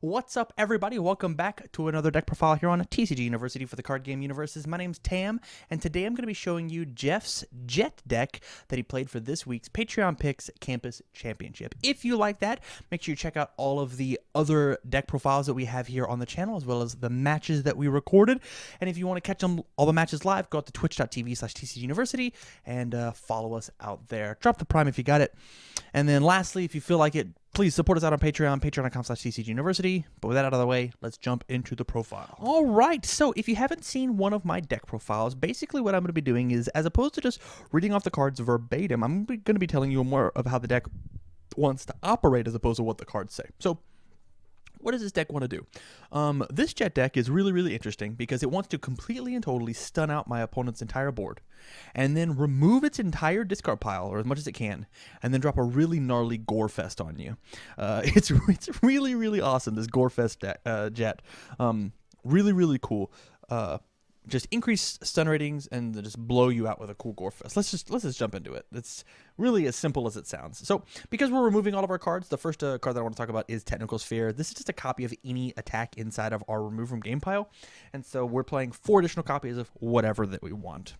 What's up, everybody? Welcome back to another deck profile here on TCG University for the card game UniVersus. My name's Tam, and today I'm going to be showing you Jeff's Jet deck that he played for this week's Patreon Picks Campus Championship. If you like that, make sure you check out all of the other deck profiles that we have here on the channel, as well as the matches that we recorded. And if you want to catch all the matches live, go out to twitch.tv/TCGUniversity and follow us out there. Drop the prime if you got it. And then lastly, if you feel like it, please support us out on Patreon, patreon.com/TCGUniversity. But with that out of the way, let's jump into the profile. All right, so if you haven't seen one of my deck profiles, basically what I'm going to be doing is, as opposed to just reading off the cards verbatim, I'm going to be telling you more of how the deck wants to operate as opposed to what the cards say. So what does this deck want to do? This Jet deck is really interesting because it wants to completely and totally stun out my opponent's entire board and then remove its entire discard pile, or as much as it can, and then drop a really gnarly Gore Fest on you. It's really awesome, this Gore Fest Jet. Really cool. Just increase stun ratings and just blow you out with a cool Gore Fest. Let's just jump into it. It's really as simple as it sounds. So because we're removing all of our cards, the first card that I want to talk about is Technical Sphere. This is just a copy of any attack inside of our remove from game pile, and so we're playing 4 additional copies of whatever that we want.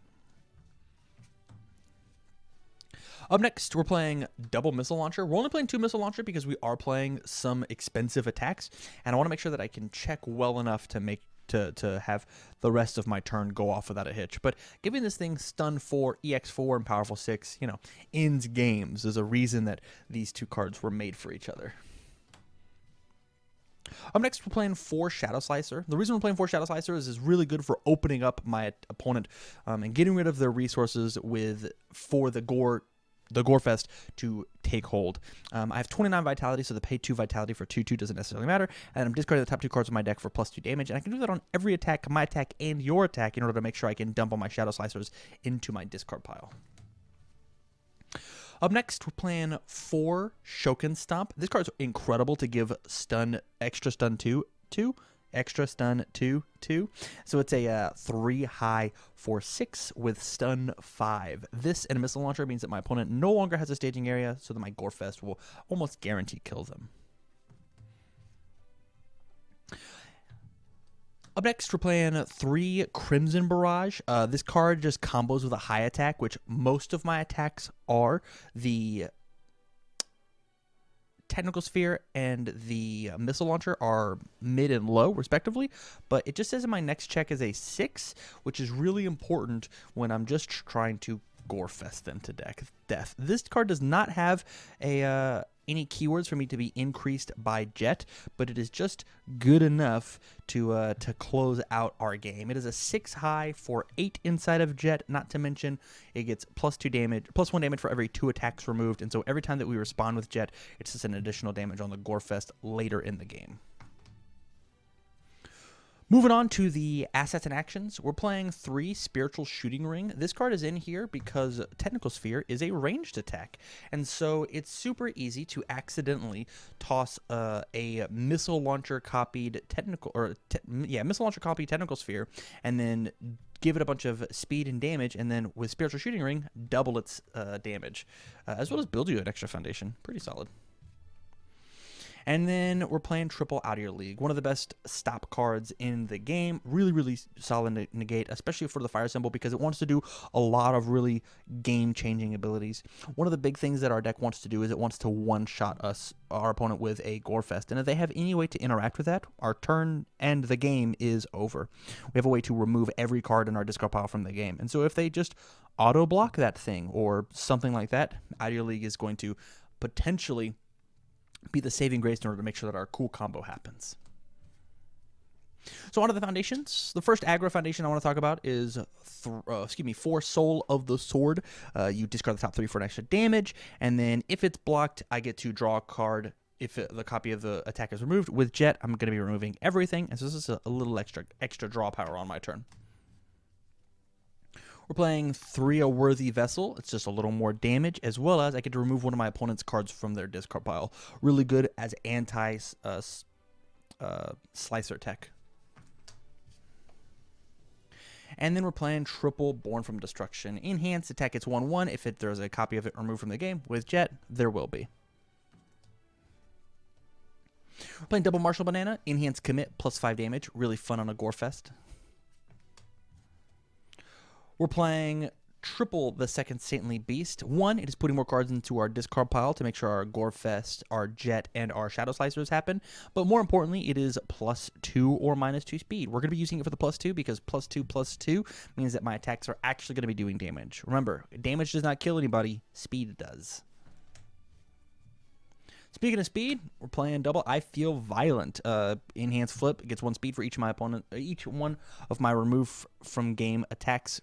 Up next, we're playing Double Missile Launcher. We're only playing 2 Missile Launcher because we are playing some expensive attacks, and I want to make sure that I can check well enough to have the rest of my turn go off without a hitch. But giving this thing stun 4, EX4, and powerful 6, ends games. There's a reason that these 2 cards were made for each other. Up next, we're playing 4 Shadow Slicer. The reason we're playing 4 Shadow Slicer is really good for opening up my opponent and getting rid of their resources for the Gore Fest to take hold. I have 29 vitality, so the pay 2 vitality for 2/2 doesn't necessarily matter, and I'm discarding the top 2 cards of my deck for +2 damage, and I can do that on every attack, my attack, and your attack, in order to make sure I can dump all my Shadow Slicers into my discard pile. Up next, we're playing 4 Shokin Stomp. This card's incredible to give extra stun 2. Extra stun 2/2. So it's a 3 high for 6 with stun 5. This and a Missile Launcher means that my opponent no longer has a staging area, so that my Gore Fest will almost guarantee kill them. Up next, we're playing 3 Crimson Barrage. This card just combos with a high attack, which most of my attacks are. The Technical Sphere and the Missile Launcher are mid and low, respectively, but it just says in my next check is a 6, which is really important when I'm just trying to Gore Fest them to death. This card does not have any keywords for me to be increased by Jet, but it is just good enough to close out our game. It is a 6 high for 8 inside of Jet, not to mention it gets +1 damage for every 2 attacks removed, and so every time that we respond with Jet, it's just an additional damage on the Gore Fest later in the game. Moving on to the assets and actions, we're playing 3 Spiritual Shooting Ring. This card is in here because Technical Sphere is a ranged attack, and so it's super easy to accidentally toss a Missile Launcher copied Missile Launcher copied Technical Sphere, and then give it a bunch of speed and damage, and then with Spiritual Shooting Ring, double its damage, as well as build you an extra foundation. Pretty solid. And then we're playing Triple Out of Your League, one of the best stop cards in the game. Really solid negate, especially for the fire symbol, because it wants to do a lot of really game-changing abilities. One of the big things that our deck wants to do is it wants to one-shot our opponent with a Gore Fest, and if they have any way to interact with that, our turn and the game is over. We have a way to remove every card in our discard pile from the game, and so if they just auto-block that thing or something like that, Out of Your League is going to potentially be the saving grace in order to make sure that our cool combo happens. So on to the foundations. The first aggro foundation I want to talk about is 4 Soul of the Sword. You discard the top 3 for an extra damage, and then if it's blocked, I get to draw a card. If the copy of the attack is removed, with Jet, I'm going to be removing everything, and so this is a little extra draw power on my turn. We're playing 3 A Worthy Vessel. It's just a little more damage, as well as I get to remove one of my opponent's cards from their discard pile. Really good as anti-slicer tech. And then we're playing Triple Born from Destruction. Enhanced attack, it's 1/1. If there's a copy of it removed from the game, with Jet, there will be. We're playing double Marshall Banana, enhanced commit, +5 damage. Really fun on a Gore Fest. We're playing triple the second Saintly Beast. One, it is putting more cards into our discard pile to make sure our Gore Fest, our Jet, and our Shadow Slicers happen. But more importantly, it is +2 or -2 speed. We're going to be using it for the +2 because +2/+2 means that my attacks are actually going to be doing damage. Remember, damage does not kill anybody, speed does. Speaking of speed, we're playing double I Feel Violent. Enhanced flip, it gets 1 speed for each one of my remove from game attacks.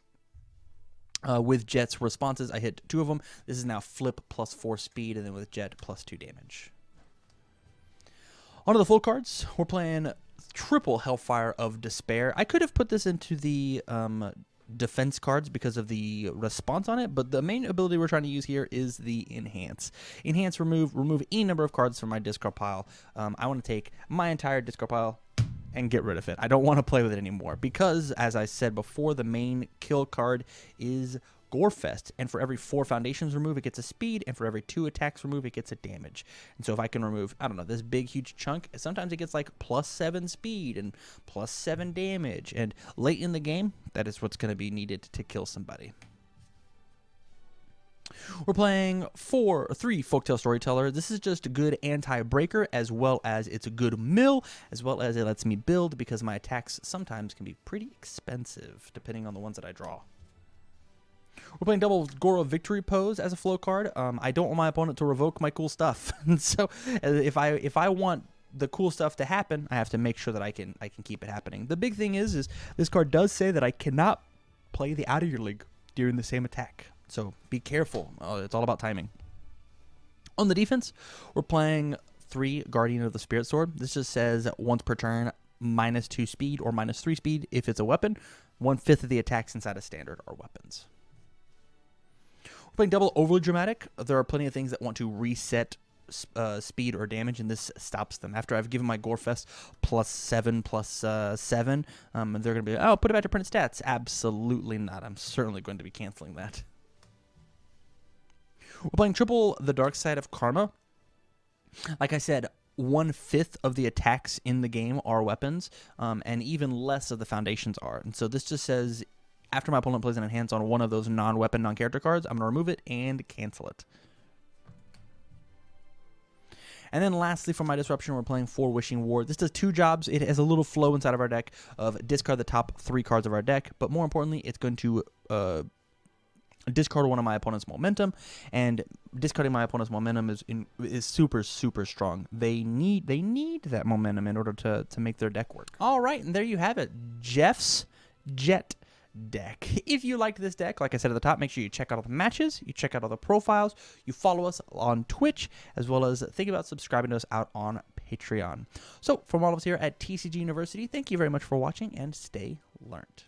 With Jet's responses, I hit 2 of them. This is now flip +4 speed, and then with Jet +2 damage. On to the full cards. We're playing triple Hellfire of Despair. I could have put this into the defense cards because of the response on it, but the main ability we're trying to use here is the Enhance. Enhance, remove any number of cards from my discard pile. I want to take my entire discard pile and get rid of it. I don't want to play with it anymore because, as I said before, the main kill card is Gore Fest, and for every 4 foundations remove, it gets a speed, and for every 2 attacks remove, it gets a damage. And so if I can remove, I don't know, this big, huge chunk, sometimes it gets like +7 speed and +7 damage, and late in the game, that is what's going to be needed to kill somebody. We're playing 3 Folktale Storyteller. This is just a good anti-breaker, as well as it's a good mill, as well as it lets me build because my attacks sometimes can be pretty expensive, depending on the ones that I draw. We're playing double Gore Victory Pose as a flow card. I don't want my opponent to revoke my cool stuff, so if I want the cool stuff to happen, I have to make sure that I can keep it happening. The big thing is this card does say that I cannot play the Out of Your League during the same attack. So be careful. It's all about timing. On the defense, we're playing 3 Guardian of the Spirit Sword. This just says once per turn, -2 speed or -3 speed if it's a weapon. 1/5 of the attacks inside a standard are weapons. We're playing double Overly Dramatic. There are plenty of things that want to reset speed or damage, and this stops them. After I've given my Gore Fest +7/+7, they're going to be, oh, put it back to print stats. Absolutely not. I'm certainly going to be canceling that. We're playing triple The Dark Side of Karma. Like I said, 1/5 of the attacks in the game are weapons, and even less of the foundations are. And so this just says, after my opponent plays an enhance on one of those non-weapon, non-character cards, I'm going to remove it and cancel it. And then lastly, for my disruption, we're playing 4 Wishing Ward. This does 2 jobs. It has a little flow inside of our deck of discard the top 3 cards of our deck, but more importantly, it's going to discard one of my opponent's momentum, and discarding my opponent's momentum is super, super strong. They need that momentum in order to make their deck work. All right, and there you have it, Jeff's Jet deck. If you liked this deck, like I said at the top, make sure you check out all the matches, you check out all the profiles, you follow us on Twitch, as well as think about subscribing to us out on Patreon. So from all of us here at TCG University, thank you very much for watching, and stay learned.